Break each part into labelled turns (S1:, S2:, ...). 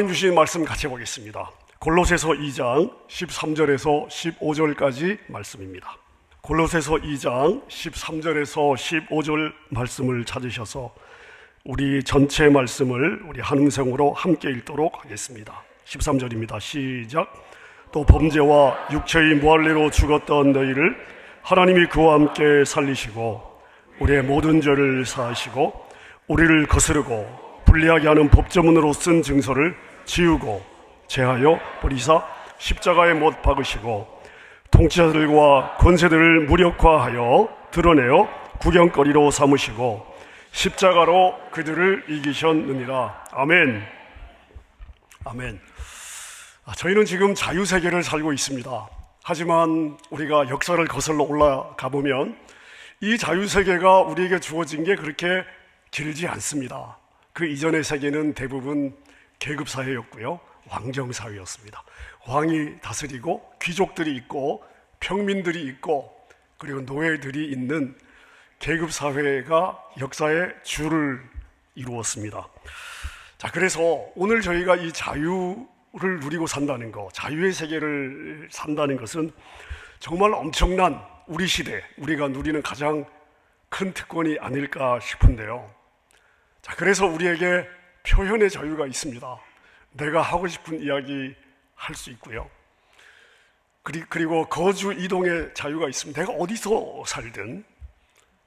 S1: 하나님 주신 말씀 같이 보겠습니다. 골로새서 2장 13절에서 15절까지 말씀입니다. 골로새서 2장 13절에서 15절 말씀을 찾으셔서 우리 전체 말씀을 우리 한 음성으로 함께 읽도록 하겠습니다. 13절입니다. 시작. 또 범죄와 육체의 무할례로 죽었던 너희를 하나님이 그와 함께 살리시고 우리의 모든 죄를 사하시고 우리를 거스르고 불리하게 하는 법조문으로 쓴 증서를 지우고 제하여 버리사 십자가에 못 박으시고 통치자들과 권세들을 무력화하여 드러내어 구경거리로 삼으시고 십자가로 그들을 이기셨느니라. 아멘. 아멘. 저희는 지금 자유세계를 살고 있습니다. 하지만 우리가 역사를 거슬러 올라가 보면 이 자유세계가 우리에게 주어진 게 그렇게 길지 않습니다. 그 이전의 세계는 대부분 계급사회였고요, 왕정사회였습니다. 왕이 다스리고 귀족들이 있고 평민들이 있고 그리고 노예들이 있는 계급사회가 역사의 주를 이루었습니다. 자, 그래서 오늘 저희가 이 자유를 누리고 산다는 것, 자유의 세계를 산다는 것은 정말 엄청난 우리 시대, 우리가 누리는 가장 큰 특권이 아닐까 싶은데요. 자, 그래서 우리에게 표현의 자유가 있습니다. 내가 하고 싶은 이야기 할 수 있고요. 그리고 거주 이동의 자유가 있습니다. 내가 어디서 살든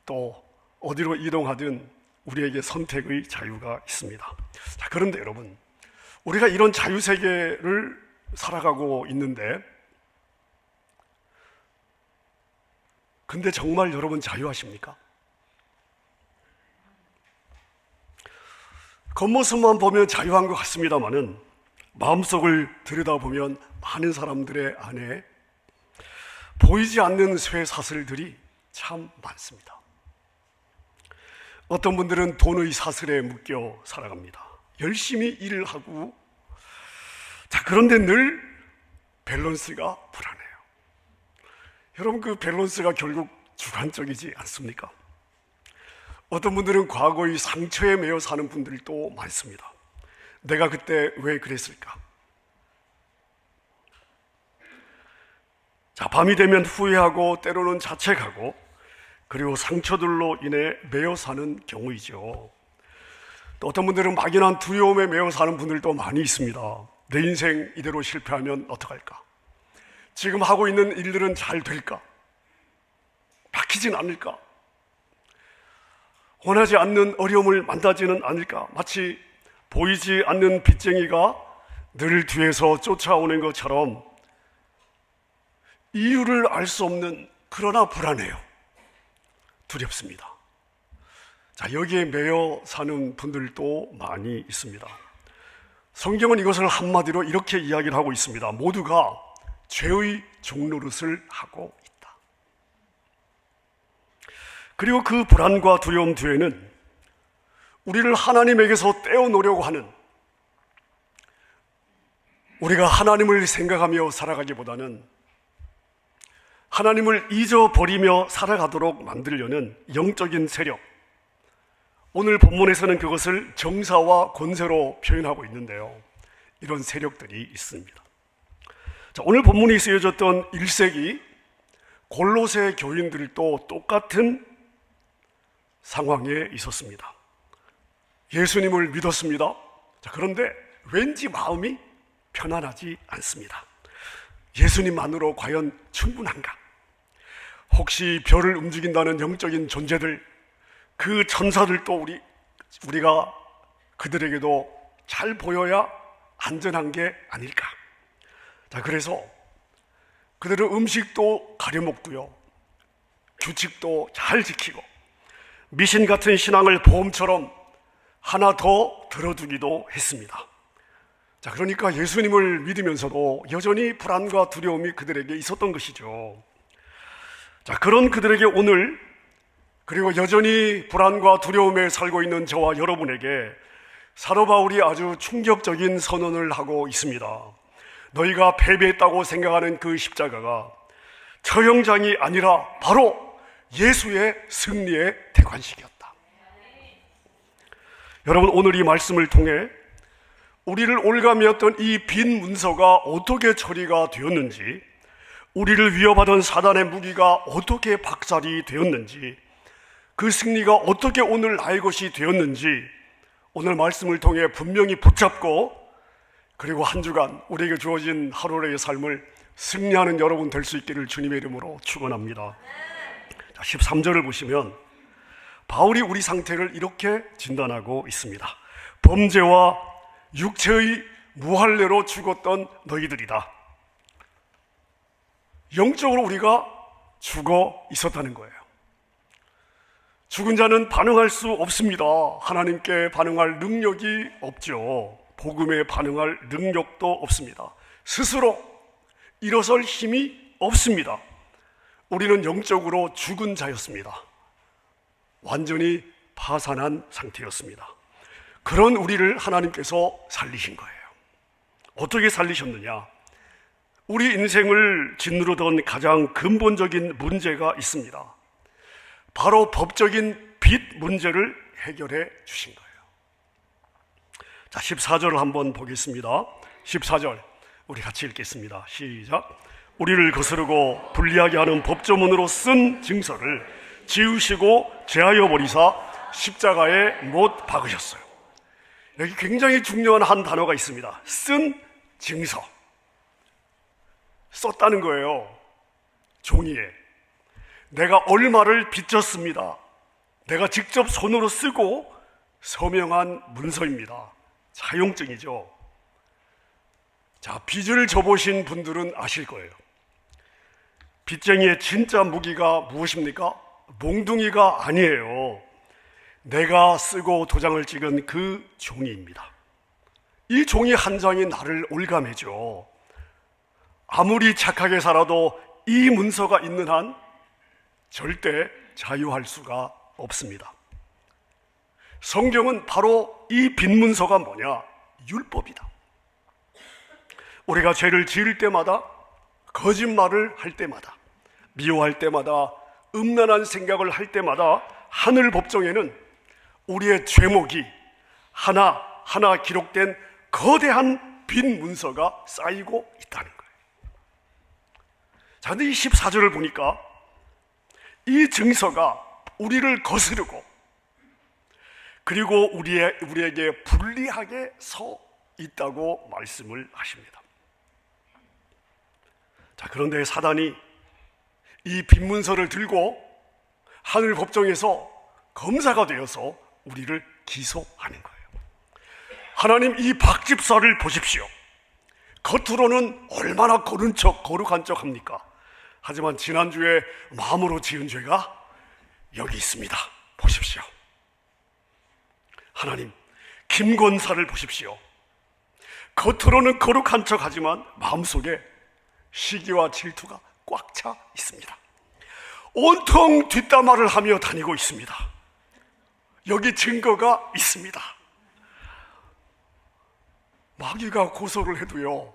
S1: 또 어디로 이동하든 우리에게 선택의 자유가 있습니다. 자, 그런데 여러분, 우리가 이런 자유세계를 살아가고 있는데 근데 정말 여러분 자유하십니까? 겉모습만 보면 자유한 것 같습니다마는 마음속을 들여다보면 많은 사람들의 안에 보이지 않는 쇠사슬들이 참 많습니다. 어떤 분들은 돈의 사슬에 묶여 살아갑니다. 열심히 일을 하고, 자, 그런데 늘 밸런스가 불안해요. 여러분, 그 밸런스가 결국 주관적이지 않습니까? 어떤 분들은 과거의 상처에 매여 사는 분들도 많습니다. 내가 그때 왜 그랬을까? 자, 밤이 되면 후회하고 때로는 자책하고 그리고 상처들로 인해 매여 사는 경우이죠. 또 어떤 분들은 막연한 두려움에 매여 사는 분들도 많이 있습니다. 내 인생 이대로 실패하면 어떡할까? 지금 하고 있는 일들은 잘 될까? 바뀌진 않을까? 원하지 않는 어려움을 만나지는 않을까? 마치 보이지 않는 빚쟁이가 늘 뒤에서 쫓아오는 것처럼 이유를 알 수 없는, 그러나 불안해요. 두렵습니다. 자, 여기에 매여 사는 분들도 많이 있습니다. 성경은 이것을 한마디로 이렇게 이야기를 하고 있습니다. 모두가 죄의 종노릇을 하고 있다. 그리고 그 불안과 두려움 뒤에는 우리를 하나님에게서 떼어놓으려고 하는, 우리가 하나님을 생각하며 살아가기보다는 하나님을 잊어버리며 살아가도록 만들려는 영적인 세력, 오늘 본문에서는 그것을 정사와 권세로 표현하고 있는데요, 이런 세력들이 있습니다. 자, 오늘 본문이 쓰여졌던 1세기 골로새 교인들도 똑같은 상황에 있었습니다. 예수님을 믿었습니다. 자, 그런데 왠지 마음이 편안하지 않습니다. 예수님만으로 과연 충분한가? 혹시 별을 움직인다는 영적인 존재들, 그 천사들도 우리가 그들에게도 잘 보여야 안전한 게 아닐까? 자, 그래서 그들은 음식도 가려먹고요, 규칙도 잘 지키고 미신 같은 신앙을 보험처럼 하나 더 들어두기도 했습니다. 자, 그러니까 예수님을 믿으면서도 여전히 불안과 두려움이 그들에게 있었던 것이죠. 자, 그런 그들에게 오늘, 그리고 여전히 불안과 두려움에 살고 있는 저와 여러분에게 사도 바울이 아주 충격적인 선언을 하고 있습니다. 너희가 패배했다고 생각하는 그 십자가가 처형장이 아니라 바로 예수의 승리의 대관식이었다. 여러분, 오늘 이 말씀을 통해 우리를 올가매었던 이 빈 문서가 어떻게 처리가 되었는지, 우리를 위협하던 사단의 무기가 어떻게 박살이 되었는지, 그 승리가 어떻게 오늘 나의 것이 되었는지 오늘 말씀을 통해 분명히 붙잡고, 그리고 한 주간 우리에게 주어진 하루의 삶을 승리하는 여러분 될 수 있기를 주님의 이름으로 축원합니다. 13절을 보시면 바울이 우리 상태를 이렇게 진단하고 있습니다. 범죄와 육체의 무할례로 죽었던 너희들이다. 영적으로 우리가 죽어 있었다는 거예요. 죽은 자는 반응할 수 없습니다. 하나님께 반응할 능력이 없죠. 복음에 반응할 능력도 없습니다. 스스로 일어설 힘이 없습니다. 우리는 영적으로 죽은 자였습니다. 완전히 파산한 상태였습니다. 그런 우리를 하나님께서 살리신 거예요. 어떻게 살리셨느냐? 우리 인생을 짓누르던 가장 근본적인 문제가 있습니다. 바로 법적인 빚 문제를 해결해 주신 거예요. 자, 14절을 한번 보겠습니다. 14절 우리 같이 읽겠습니다. 시작. 우리를 거스르고 불리하게 하는 법조문으로 쓴 증서를 지우시고 제하여 버리사 십자가에 못 박으셨어요. 여기 굉장히 중요한 한 단어가 있습니다. 쓴 증서. 썼다는 거예요. 종이에. 내가 얼마를 빚졌습니다. 내가 직접 손으로 쓰고 서명한 문서입니다. 사용증이죠. 자, 빚을 져보신 분들은 아실 거예요. 빚쟁이의 진짜 무기가 무엇입니까? 몽둥이가 아니에요. 내가 쓰고 도장을 찍은 그 종이입니다. 이 종이 한 장이 나를 올가매죠. 아무리 착하게 살아도 이 문서가 있는 한 절대 자유할 수가 없습니다. 성경은 바로 이 빈 문서가 뭐냐? 율법이다. 우리가 죄를 지을 때마다, 거짓말을 할 때마다, 미워할 때마다, 음란한 생각을 할 때마다 하늘 법정에는 우리의 죄목이 하나하나 기록된 거대한 빈 문서가 쌓이고 있다는 거예요. 자, 근데 이 14절을 보니까 이 증서가 우리를 거스르고 그리고 우리에게 불리하게 서 있다고 말씀을 하십니다. 자, 그런데 사단이 이 빈 문서를 들고 하늘 법정에서 검사가 되어서 우리를 기소하는 거예요. 하나님, 이 박집사를 보십시오. 겉으로는 얼마나 거룩한 척 합니까? 하지만 지난주에 마음으로 지은 죄가 여기 있습니다. 보십시오. 하나님, 김권사를 보십시오. 겉으로는 거룩한 척 하지만 마음속에 시기와 질투가 꽉 차 있습니다. 온통 뒷담화를 하며 다니고 있습니다. 여기 증거가 있습니다. 마귀가 고소를 해도요,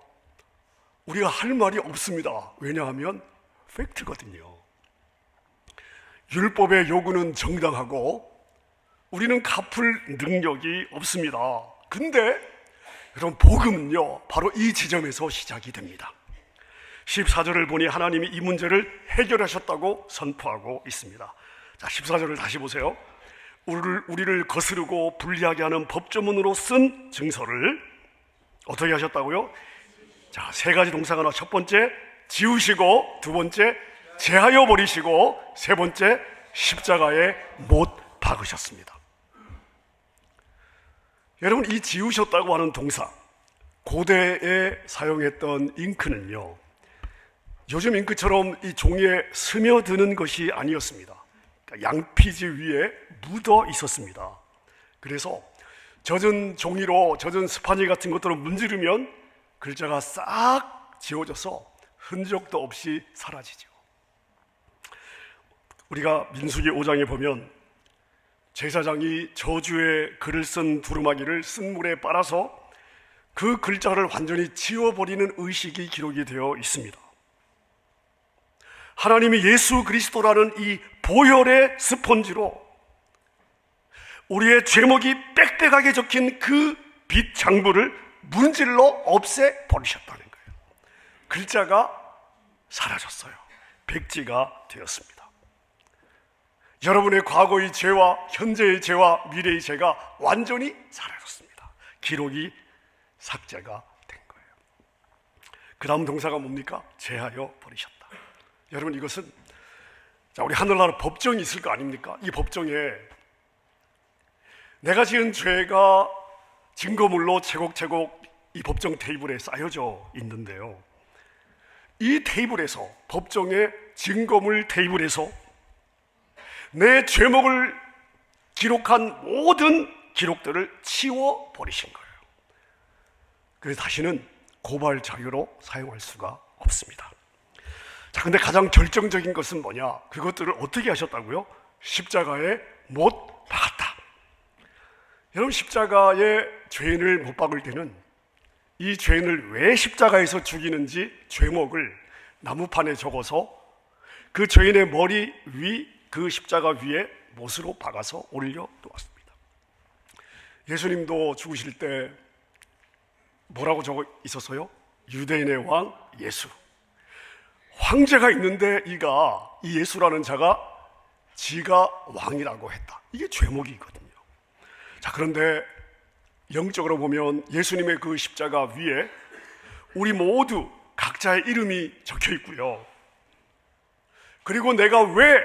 S1: 우리가 할 말이 없습니다. 왜냐하면 팩트거든요. 율법의 요구는 정당하고 우리는 갚을 능력이 없습니다. 근데 여러분, 복음은요 바로 이 지점에서 시작이 됩니다. 14절을 보니 하나님이 이 문제를 해결하셨다고 선포하고 있습니다. 자, 14절을 다시 보세요. 우리를 거스르고 불리하게 하는 법조문으로 쓴 증서를 어떻게 하셨다고요? 자, 세 가지 동사가 나와. 첫 번째, 지우시고, 두 번째, 제하여 버리시고, 세 번째, 십자가에 못 박으셨습니다. 여러분, 이 지우셨다고 하는 동사, 고대에 사용했던 잉크는요, 요즘 잉크처럼 이 종이에 스며드는 것이 아니었습니다. 그러니까 양피지 위에 묻어 있었습니다. 그래서 젖은 종이로, 젖은 스파니 같은 것들로 문지르면 글자가 싹 지워져서 흔적도 없이 사라지죠. 우리가 민수기 5장에 보면 제사장이 저주의 글을 쓴 두루마기를 쓴 물에 빨아서 그 글자를 완전히 지워버리는 의식이 기록이 되어 있습니다. 하나님이 예수 그리스도라는 이 보혈의 스펀지로 우리의 죄목이 빽빽하게 적힌 그 빛 장부를 문질러 없애버리셨다는 거예요. 글자가 사라졌어요. 백지가 되었습니다. 여러분의 과거의 죄와 현재의 죄와 미래의 죄가 완전히 사라졌습니다. 기록이 삭제가 된 거예요. 그 다음 동사가 뭡니까? 제하여 버리셨다. 여러분, 이것은 우리 하늘나라 법정이 있을 거 아닙니까? 이 법정에 내가 지은 죄가 증거물로 제곡제곡 이 법정 테이블에 쌓여져 있는데요, 이 테이블에서, 법정의 증거물 테이블에서 내 죄목을 기록한 모든 기록들을 치워버리신 거예요. 그래서 다시는 고발 자료로 사용할 수가 없습니다. 자, 근데 가장 결정적인 것은 뭐냐? 그것들을 어떻게 하셨다고요? 십자가에 못 박았다. 여러분, 십자가에 죄인을 못 박을 때는 이 죄인을 왜 십자가에서 죽이는지 죄목을 나무판에 적어서 그 죄인의 머리 위, 그 십자가 위에 못으로 박아서 올려놓았습니다. 예수님도 죽으실 때 뭐라고 적어 있었어요? 유대인의 왕 예수. 황제가 있는데 이 예수라는 자가 지가 왕이라고 했다. 이게 죄목이거든요. 자, 그런데 영적으로 보면 예수님의 그 십자가 위에 우리 모두 각자의 이름이 적혀 있고요, 그리고 내가 왜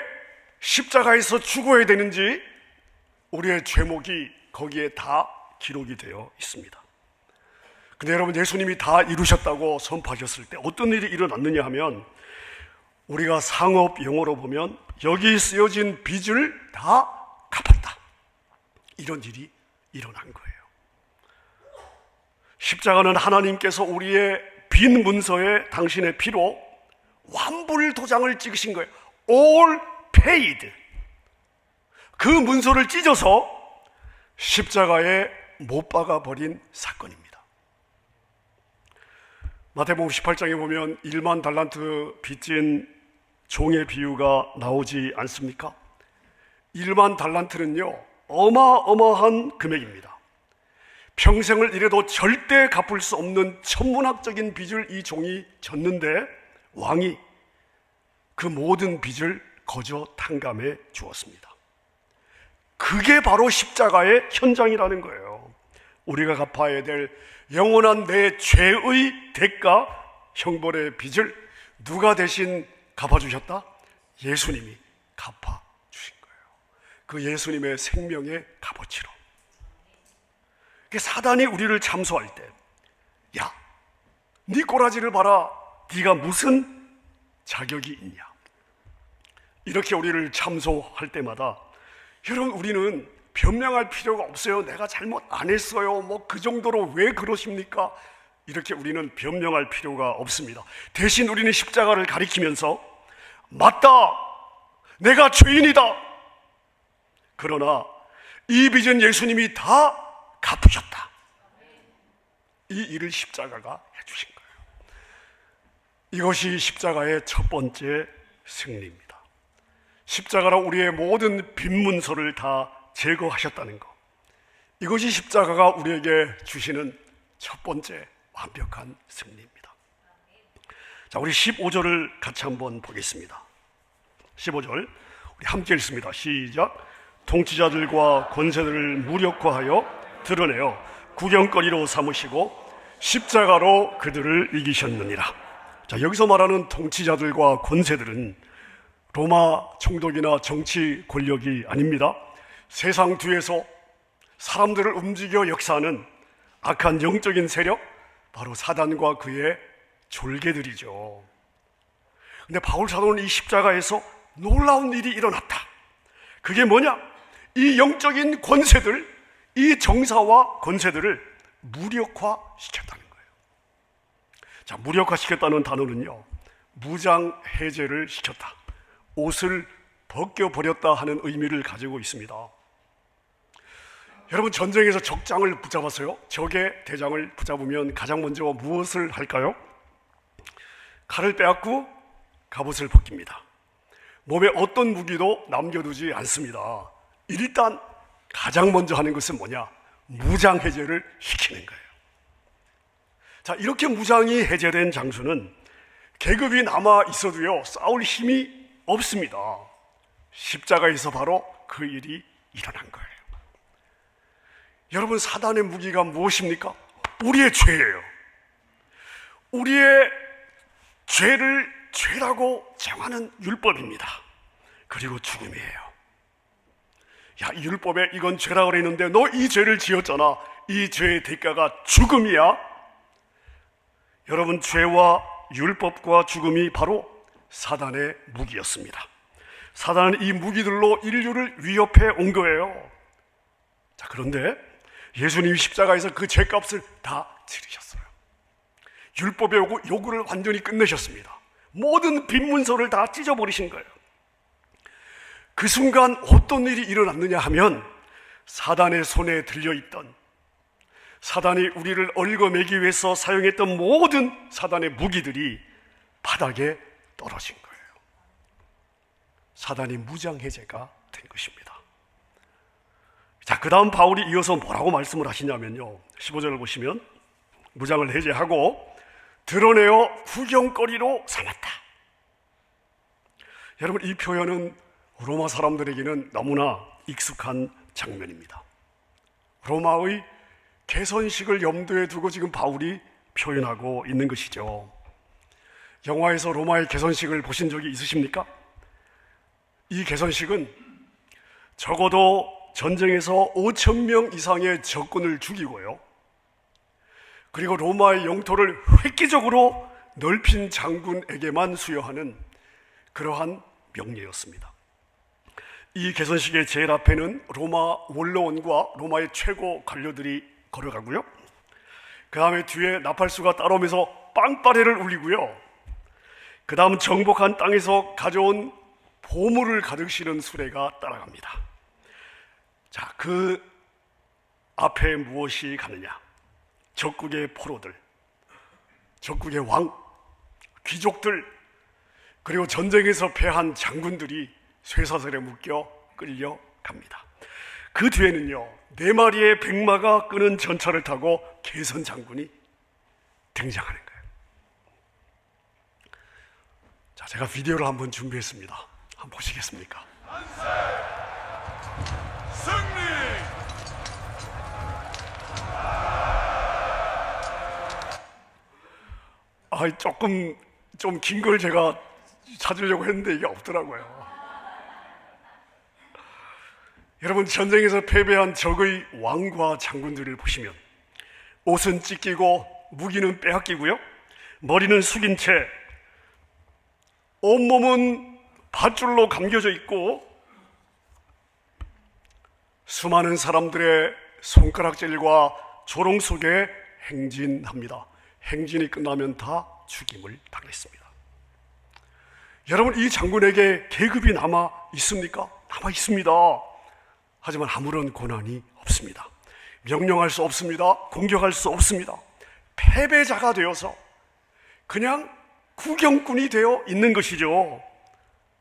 S1: 십자가에서 죽어야 되는지 우리의 죄목이 거기에 다 기록이 되어 있습니다. 근데 여러분, 예수님이 다 이루셨다고 선포하셨을 때 어떤 일이 일어났느냐 하면, 우리가 상업 용어로 보면 여기 쓰여진 빚을 다 갚았다, 이런 일이 일어난 거예요. 십자가는 하나님께서 우리의 빈 문서에 당신의 피로 완불 도장을 찍으신 거예요. All paid. 그 문서를 찢어서 십자가에 못 박아버린 사건입니다. 마태복음 18장에 보면 1만 달란트 빚진 종의 비유가 나오지 않습니까? 1만 달란트는요, 어마어마한 금액입니다. 평생을 일해도 절대 갚을 수 없는 천문학적인 빚을 이 종이 졌는데, 왕이 그 모든 빚을 거저 탕감해 주었습니다. 그게 바로 십자가의 현장이라는 거예요. 우리가 갚아야 될 영원한 내 죄의 대가, 형벌의 빚을 누가 대신 갚아주셨다? 예수님이 갚아주신 거예요. 그 예수님의 생명의 값어치로. 사단이 우리를 참소할 때, 야, 네 꼬라지를 봐라, 네가 무슨 자격이 있냐, 이렇게 우리를 참소할 때마다, 여러분, 우리는 변명할 필요가 없어요. 내가 잘못 안 했어요, 그 정도로 왜 그러십니까? 이렇게 우리는 변명할 필요가 없습니다. 대신 우리는 십자가를 가리키면서, 맞다, 내가 죄인이다, 그러나 이 빚은 예수님이 다 갚으셨다, 이 일을 십자가가 해주신 거예요. 이것이 십자가의 첫 번째 승리입니다. 십자가로 우리의 모든 빈 문서를 다 제거하셨다는 것, 이것이 십자가가 우리에게 주시는 첫 번째 완벽한 승리입니다. 자, 우리 15절을 같이 한번 보겠습니다. 15절 우리 함께 읽습니다. 시작. 통치자들과 권세들을 무력화하여 드러내어 구경거리로 삼으시고 십자가로 그들을 이기셨느니라. 자, 여기서 말하는 통치자들과 권세들은 로마 총독이나 정치 권력이 아닙니다. 세상 뒤에서 사람들을 움직여 역사하는 악한 영적인 세력, 바로 사단과 그의 졸개들이죠. 근데 바울 사도는 이 십자가에서 놀라운 일이 일어났다. 그게 뭐냐? 이 영적인 권세들, 이 정사와 권세들을 무력화시켰다는 거예요. 자, 무력화시켰다는 단어는요, 무장 해제를 시켰다, 옷을 벗겨버렸다 하는 의미를 가지고 있습니다. 여러분, 전쟁에서 적장을 붙잡았어요. 적의 대장을 붙잡으면 가장 먼저 무엇을 할까요? 칼을 빼앗고 갑옷을 벗깁니다. 몸에 어떤 무기도 남겨두지 않습니다. 일단 가장 먼저 하는 것은 뭐냐? 무장 해제를 시키는 거예요. 자, 이렇게 무장이 해제된 장수는 계급이 남아 있어도요, 싸울 힘이 없습니다. 십자가에서 바로 그 일이 일어난 거예요. 여러분, 사단의 무기가 무엇입니까? 우리의 죄예요. 우리의 죄를 죄라고 정하는 율법입니다. 그리고 죽음이에요. 야, 이 율법에 이건 죄라고 그랬는데 너 이 죄를 지었잖아. 이 죄의 대가가 죽음이야. 여러분, 죄와 율법과 죽음이 바로 사단의 무기였습니다. 사단은 이 무기들로 인류를 위협해 온 거예요. 자, 그런데 예수님이 십자가에서 그 죄값을 다 치르셨어요. 율법의 요구를 완전히 끝내셨습니다. 모든 빈문서를 다 찢어버리신 거예요. 그 순간 어떤 일이 일어났느냐 하면 사단의 손에 들려있던, 사단이 우리를 얽어매기 위해서 사용했던 모든 사단의 무기들이 바닥에 떨어진 거예요. 사단이 무장해제가 된 것입니다. 자, 그 다음 바울이 이어서 뭐라고 말씀을 하시냐면요, 15절을 보시면 무장을 해제하고 드러내어 구경거리로 삼았다. 여러분, 이 표현은 로마 사람들에게는 너무나 익숙한 장면입니다. 로마의 개선식을 염두에 두고 지금 바울이 표현하고 있는 것이죠. 영화에서 로마의 개선식을 보신 적이 있으십니까? 이 개선식은 적어도 전쟁에서 5,000명 이상의 적군을 죽이고요, 그리고 로마의 영토를 획기적으로 넓힌 장군에게만 수여하는 그러한 명예였습니다. 이 개선식의 제일 앞에는 로마 원로원과 로마의 최고 관료들이 걸어가고요, 그 다음에 뒤에 나팔수가 따라오면서 빵빠레를 울리고요, 그 다음 정복한 땅에서 가져온 보물을 가득 실은 수레가 따라갑니다. 자, 그 앞에 무엇이 가느냐? 적국의 포로들, 적국의 왕, 귀족들, 그리고 전쟁에서 패한 장군들이 쇠사슬에 묶여 끌려갑니다. 그 뒤에는요, 4마리의 백마가 끄는 전차를 타고 개선 장군이 등장하는 거예요. 자, 제가 비디오를 한번 준비했습니다. 한번 보시겠습니까? 승리! 조금 좀 긴 걸 제가 찾으려고 했는데 이게 없더라고요. 여러분, 전쟁에서 패배한 적의 왕과 장군들을 보시면 옷은 찢기고 무기는 빼앗기고요, 머리는 숙인 채 온몸은 밧줄로 감겨져 있고 수많은 사람들의 손가락질과 조롱 속에 행진합니다. 행진이 끝나면 다 죽임을 당했습니다. 여러분, 이 장군에게 계급이 남아 있습니까? 남아 있습니다. 하지만 아무런 권한이 없습니다. 명령할 수 없습니다. 공격할 수 없습니다. 패배자가 되어서 그냥 구경꾼이 되어 있는 것이죠.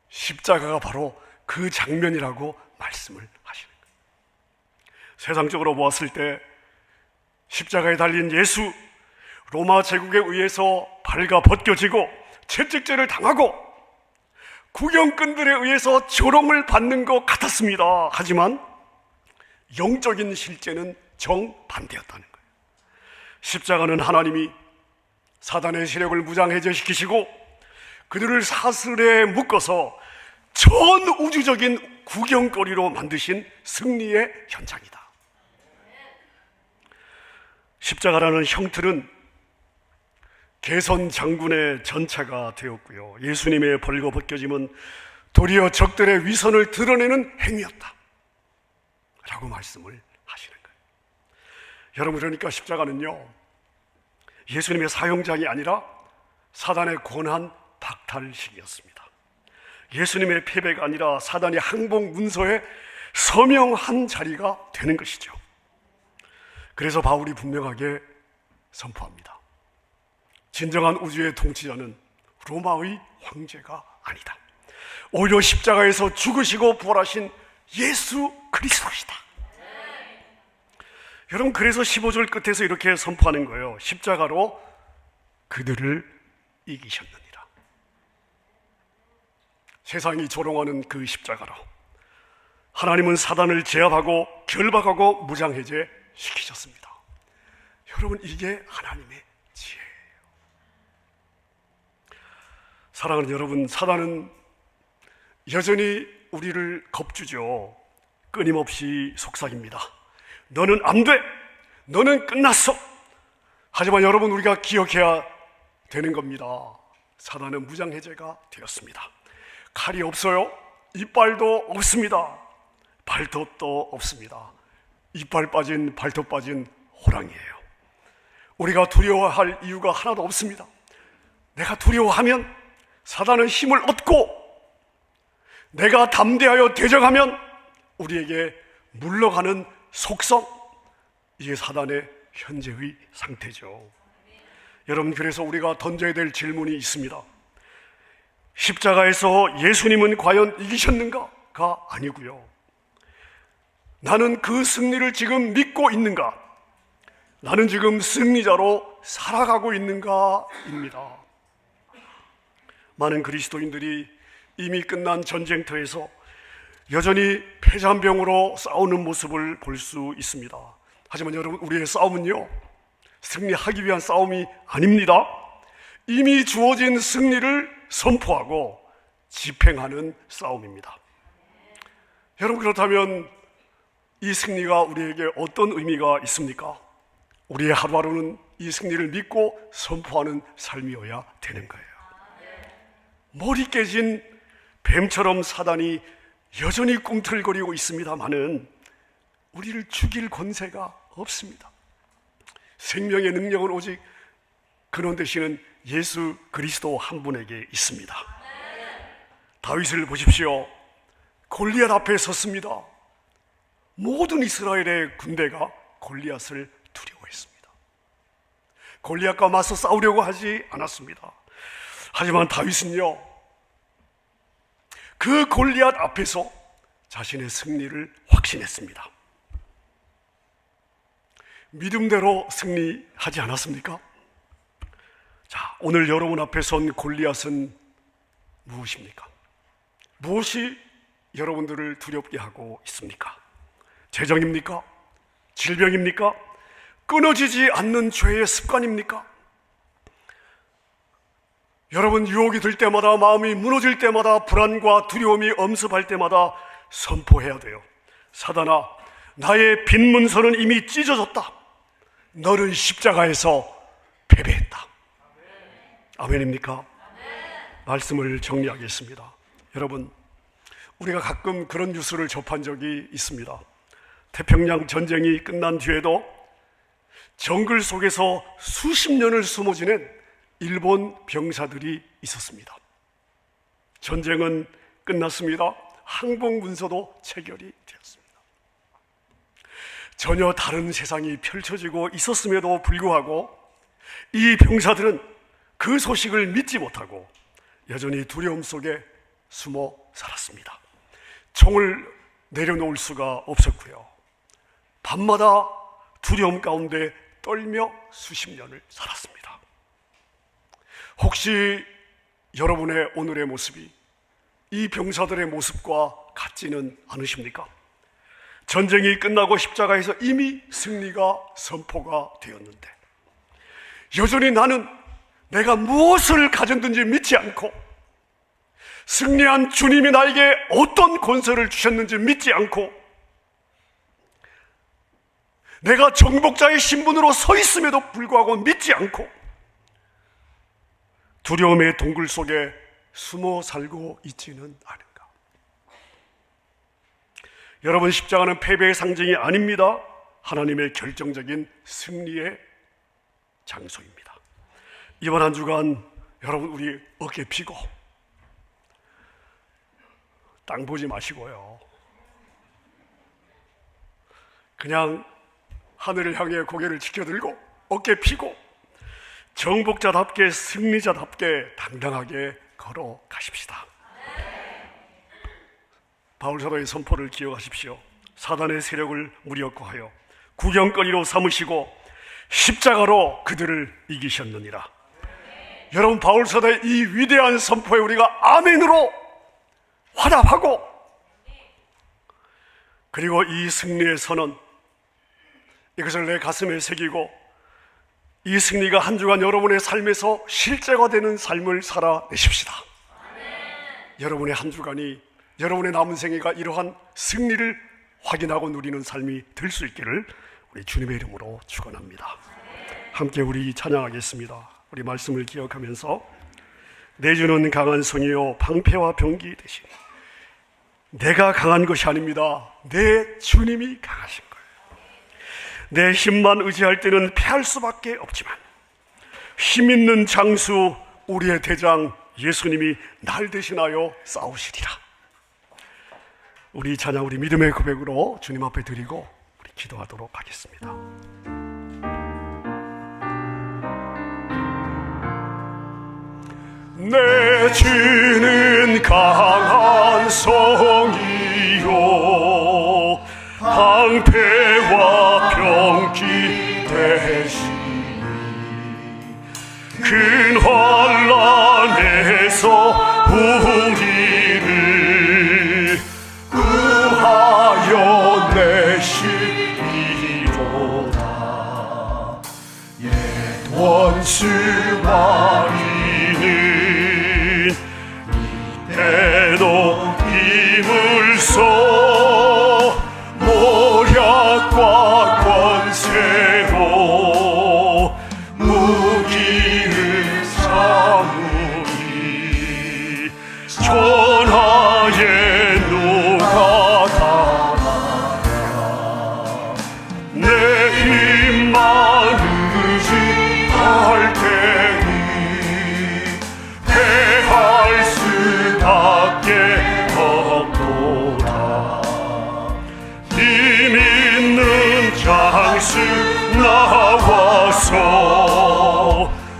S1: 십자가가 바로 그 장면이라고 말씀을 하시는 거예요. 세상적으로 보았을 때 십자가에 달린 예수, 로마 제국에 의해서 발가 벗겨지고 채찍질을 당하고 구경꾼들에 의해서 조롱을 받는 것 같았습니다. 하지만 영적인 실제는 정반대였다는 거예요. 십자가는 하나님이 사단의 세력을 무장해제시키시고 그들을 사슬에 묶어서 전 우주적인 구경거리로 만드신 승리의 현장이다. 십자가라는 형틀은 개선 장군의 전차가 되었고요, 예수님의 벌거벗겨짐은 도리어 적들의 위선을 드러내는 행위였다 라고 말씀을 하시는 거예요. 여러분, 그러니까 십자가는요, 예수님의 사형장이 아니라 사단의 권한 박탈식이었습니다. 예수님의 패배가 아니라 사단의 항복 문서에 서명한 자리가 되는 것이죠. 그래서 바울이 분명하게 선포합니다. 진정한 우주의 통치자는 로마의 황제가 아니다. 오히려 십자가에서 죽으시고 부활하신 예수 그리스도시다. 여러분, 그래서 15절 끝에서 이렇게 선포하는 거예요. 십자가로 그들을 이기셨느니라. 세상이 조롱하는 그 십자가로 하나님은 사단을 제압하고 결박하고 무장해제 시키셨습니다. 여러분, 이게 하나님의 지혜예요. 사랑하는 여러분, 사단은 여전히 우리를 겁주죠. 끊임없이 속삭입니다. 너는 안 돼! 너는 끝났어! 하지만 여러분, 우리가 기억해야 되는 겁니다. 사단은 무장해제가 되었습니다. 칼이 없어요. 이빨도 없습니다. 발톱도 없습니다. 이빨 빠진, 발톱 빠진 호랑이에요. 우리가 두려워할 이유가 하나도 없습니다. 내가 두려워하면 사단은 힘을 얻고, 내가 담대하여 대적하면 우리에게 물러가는 속성, 이게 사단의 현재의 상태죠. 여러분, 그래서 우리가 던져야 될 질문이 있습니다. 십자가에서 예수님은 과연 이기셨는가가 아니고요, 나는 그 승리를 지금 믿고 있는가? 나는 지금 승리자로 살아가고 있는가입니다. 많은 그리스도인들이 이미 끝난 전쟁터에서 여전히 패잔병으로 싸우는 모습을 볼 수 있습니다. 하지만 여러분, 우리의 싸움은요, 승리하기 위한 싸움이 아닙니다. 이미 주어진 승리를 선포하고 집행하는 싸움입니다. 여러분, 그렇다면 이 승리가 우리에게 어떤 의미가 있습니까? 우리의 하루하루는 이 승리를 믿고 선포하는 삶이어야 되는 거예요. 머리 깨진 뱀처럼 사단이 여전히 꿈틀거리고 있습니다마는 우리를 죽일 권세가 없습니다. 생명의 능력은 오직 근원 되시는 예수 그리스도 한 분에게 있습니다. 다윗을 보십시오. 골리앗 앞에 섰습니다. 모든 이스라엘의 군대가 골리앗을 두려워했습니다. 골리앗과 맞서 싸우려고 하지 않았습니다. 하지만 다윗은요, 그 골리앗 앞에서 자신의 승리를 확신했습니다. 믿음대로 승리하지 않았습니까? 자, 오늘 여러분 앞에 선 골리앗은 무엇입니까? 무엇이 여러분들을 두렵게 하고 있습니까? 재정입니까? 질병입니까? 끊어지지 않는 죄의 습관입니까? 여러분, 유혹이 들 때마다, 마음이 무너질 때마다, 불안과 두려움이 엄습할 때마다 선포해야 돼요. 사단아, 나의 빈 문서는 이미 찢어졌다. 너는 십자가에서 패배했다. 아멘입니까? 말씀을 정리하겠습니다. 여러분, 우리가 가끔 그런 뉴스를 접한 적이 있습니다. 태평양 전쟁이 끝난 뒤에도 정글 속에서 수십 년을 숨어 지낸 일본 병사들이 있었습니다. 전쟁은 끝났습니다. 항복 문서도 체결이 되었습니다. 전혀 다른 세상이 펼쳐지고 있었음에도 불구하고 이 병사들은 그 소식을 믿지 못하고 여전히 두려움 속에 숨어 살았습니다. 총을 내려놓을 수가 없었고요, 밤마다 두려움 가운데 떨며 수십 년을 살았습니다. 혹시 여러분의 오늘의 모습이 이 병사들의 모습과 같지는 않으십니까? 전쟁이 끝나고 십자가에서 이미 승리가 선포가 되었는데 여전히 나는 내가 무엇을 가졌든지 믿지 않고, 승리한 주님이 나에게 어떤 권세를 주셨는지 믿지 않고, 내가 정복자의 신분으로 서 있음에도 불구하고 믿지 않고 두려움의 동굴 속에 숨어 살고 있지는 않은가? 여러분, 십자가는 패배의 상징이 아닙니다. 하나님의 결정적인 승리의 장소입니다. 이번 한 주간 여러분, 우리 어깨 펴고 땅 보지 마시고요, 그냥 하늘을 향해 고개를 지켜들고 어깨 펴고 정복자답게, 승리자답게 당당하게 걸어가십시다. 바울 사도의 선포를 기억하십시오. 사단의 세력을 무력화하여 구경거리로 삼으시고 십자가로 그들을 이기셨느니라. 여러분, 바울서대의 이 위대한 선포에 우리가 아멘으로 화답하고, 그리고 이 승리의 선언, 이것을 내 가슴에 새기고 이 승리가 한 주간 여러분의 삶에서 실제가 되는 삶을 살아내십시다. 여러분의 한 주간이, 여러분의 남은 생애가 이러한 승리를 확인하고 누리는 삶이 될 수 있기를 우리 주님의 이름으로 축원합니다. 함께 우리 찬양하겠습니다. 우리 말씀을 기억하면서, 내 주는 강한 성이요 방패와 병기 되시니, 내가 강한 것이 아닙니다. 내 주님이 강하신 거예요. 내 힘만 의지할 때는 패할 수밖에 없지만 힘 있는 장수 우리의 대장 예수님이 날 대신하여 싸우시리라. 우리 찬양, 우리 믿음의 고백으로 주님 앞에 드리고 우리 기도하도록 하겠습니다. 내 주는 강한 성이요 방패와 병기 되시니, 큰 환난에서 우리를 구하여 내시리로다. 옛 원수와 이는 이때도 힘을 써 모략과 권세로 무기를 삼으니, 전하에 누가 당하랴. 내 힘만 의지할 때니 패할 수밖에 없도다. 힘 있는 장수 나와서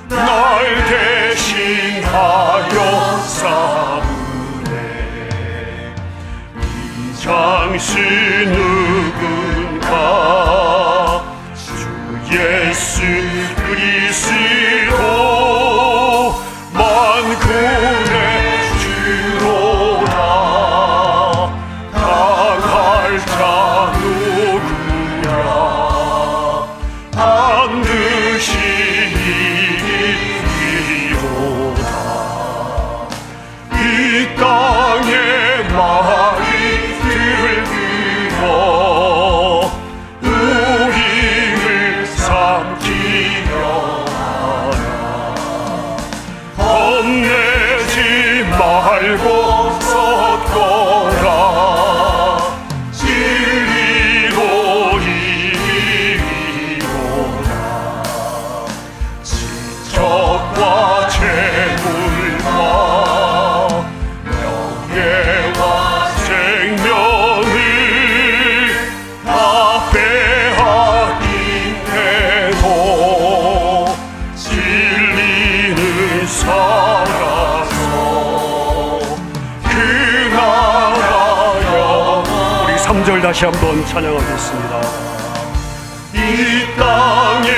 S1: 날 대신하여 싸우네. 이 장수 누군가? 주 예수 그리스도, 만군의 주로라. 당할 자 누구냐? 반드시 이기리로다. 이 땅에 말이 들들어 우리를 삼키려 하라. 겁내지 말고 섰거라. 진리로 이기리로다. 지적과 재물과 명예와 생명을 다 빼앗긴 해도 진리는 살아서 그 나라여. 우리 3절 다시 한번 찬양하겠습니다. 이 땅에